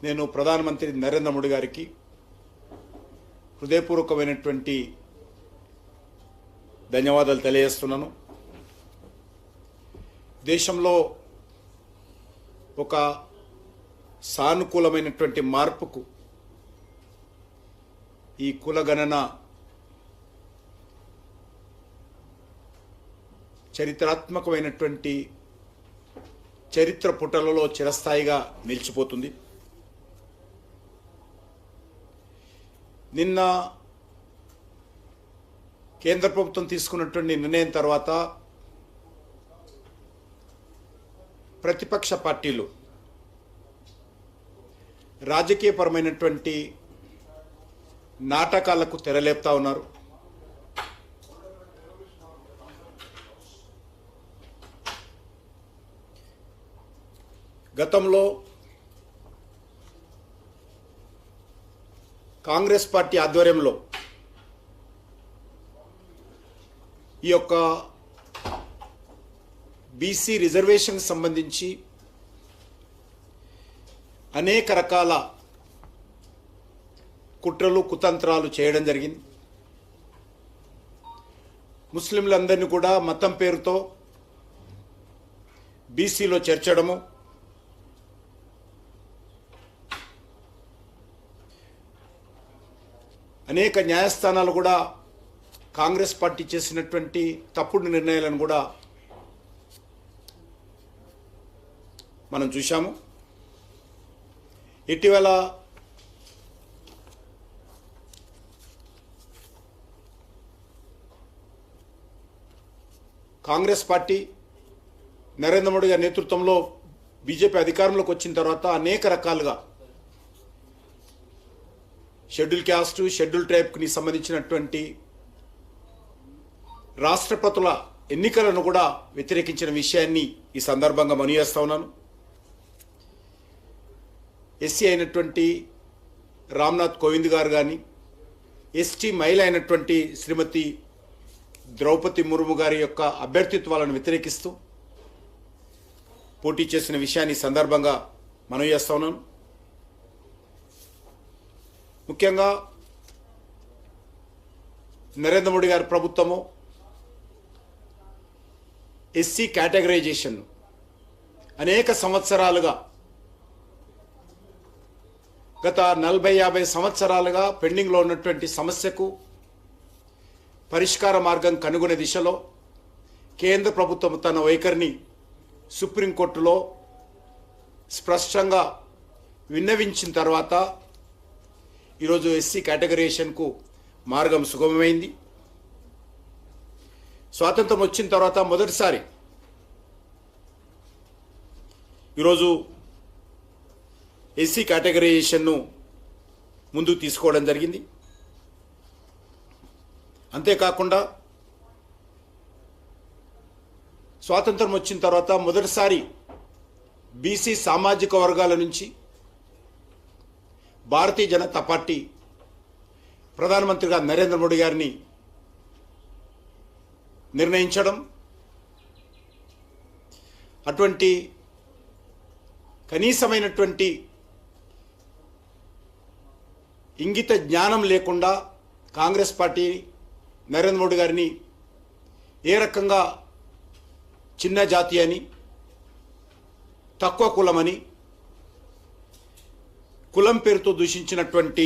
నేను ప్రధానమంత్రి నరేంద్ర మోడీ గారికి హృదయపూర్వకమైనటువంటి ధన్యవాదాలు తెలియజేస్తున్నాను. దేశంలో ఒక సానుకూలమైనటువంటి మార్పుకు ఈ కులగణన చరిత్రాత్మకమైనటువంటి చరిత్ర పుటలలో చిరస్థాయిగా నిలిచిపోతుంది. నిన్న కేంద్ర ప్రభుత్వం తీసుకున్నటువంటి నిర్ణయం తర్వాత ప్రతిపక్ష పార్టీలు రాజకీయపరమైనటువంటి నాటకాలకు తెరలేపుతా ఉన్నారు. గతంలో కాంగ్రెస్ పార్టీ ఆధ్వర్యంలో ఈ యొక్క బీసీ రిజర్వేషన్ సంబంధించి అనేక రకాల కుట్రలు కుతంత్రాలు చేయడం జరిగింది. ముస్లింలందరినీ కూడా మతం పేరుతో బీసీలో చేర్చడము, అనేక న్యాయస్థానాలు కూడా కాంగ్రెస్ పార్టీ చేసినటువంటి తప్పుడు నిర్ణయాలను కూడా మనం చూశాము. ఇటీవల కాంగ్రెస్ పార్టీ నరేంద్ర మోడీ గారి నేతృత్వంలో బీజేపీ అధికారంలోకి వచ్చిన తర్వాత అనేక రకాలుగా షెడ్యూల్ క్యాస్ట్, షెడ్యూల్ ట్రైబ్కి సంబంధించినటువంటి రాష్ట్రపతుల ఎన్నికలను కూడా వ్యతిరేకించిన విషయాన్ని ఈ సందర్భంగా మనవి చేస్తా ఉన్నాను. ఎస్సీ అయినటువంటి రామ్నాథ్ కోవింద్ గారు కానీ, ఎస్టీ మహిళ అయినటువంటి శ్రీమతి ద్రౌపది ముర్ము గారి యొక్క అభ్యర్థిత్వాలను వ్యతిరేకిస్తూ పోటీ చేసిన విషయాన్ని సందర్భంగా మనవి చేస్తా ఉన్నాను. ముఖ్యంగా నరేంద్ర మోడీ గారి ప్రభుత్వము ఎస్సీ కేటగరైజేషన్ అనేక సంవత్సరాలుగా, గత 40-50 సంవత్సరాలుగా పెండింగ్లో ఉన్నటువంటి సమస్యకు పరిష్కార మార్గం కనుగొనే దిశలో కేంద్ర ప్రభుత్వం తన వైఖరిని సుప్రీంకోర్టులో స్పష్టంగా విన్నవించిన తర్వాత ఈరోజు ఎస్సీ కేటగరైజేషన్కు మార్గం సుగమమైంది. స్వాతంత్రం వచ్చిన తర్వాత మొదటిసారి ఈరోజు ఎస్సీ కేటగరైజేషన్ను ముందుకు తీసుకోవడం జరిగింది. అంతేకాకుండా స్వాతంత్రం వచ్చిన తర్వాత మొదటిసారి బీసీ సామాజిక వర్గాల నుంచి భారతీయ జనతా పార్టీ ప్రధానమంత్రిగా నరేంద్ర మోడీ గారిని నిర్ణయించడం, అటువంటి కనీసమైనటువంటి ఇంగిత జ్ఞానం లేకుండా కాంగ్రెస్ పార్టీ నరేంద్ర మోడీ గారిని ఏ రకంగా చిన్న జాతి అని, తక్కువ కులమని, కులం పేరుతో దూషించినటువంటి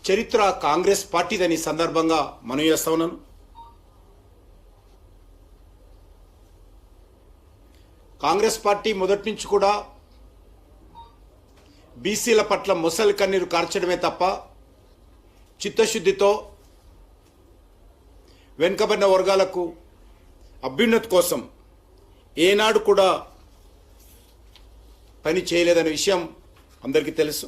చరిత్ర కాంగ్రెస్ పార్టీదని సందర్భంగా మనవి చేస్తా ఉన్నాను. కాంగ్రెస్ పార్టీ మొదటి నుంచి కూడా బీసీల పట్ల మొసలి కన్నీరు కార్చడమే తప్ప చిత్తశుద్ధితో వెనుకబడిన వర్గాలకు అభ్యున్నతి కోసం ఏనాడు కూడా పని చేయలేదనే విషయం అందరికీ తెలుసు.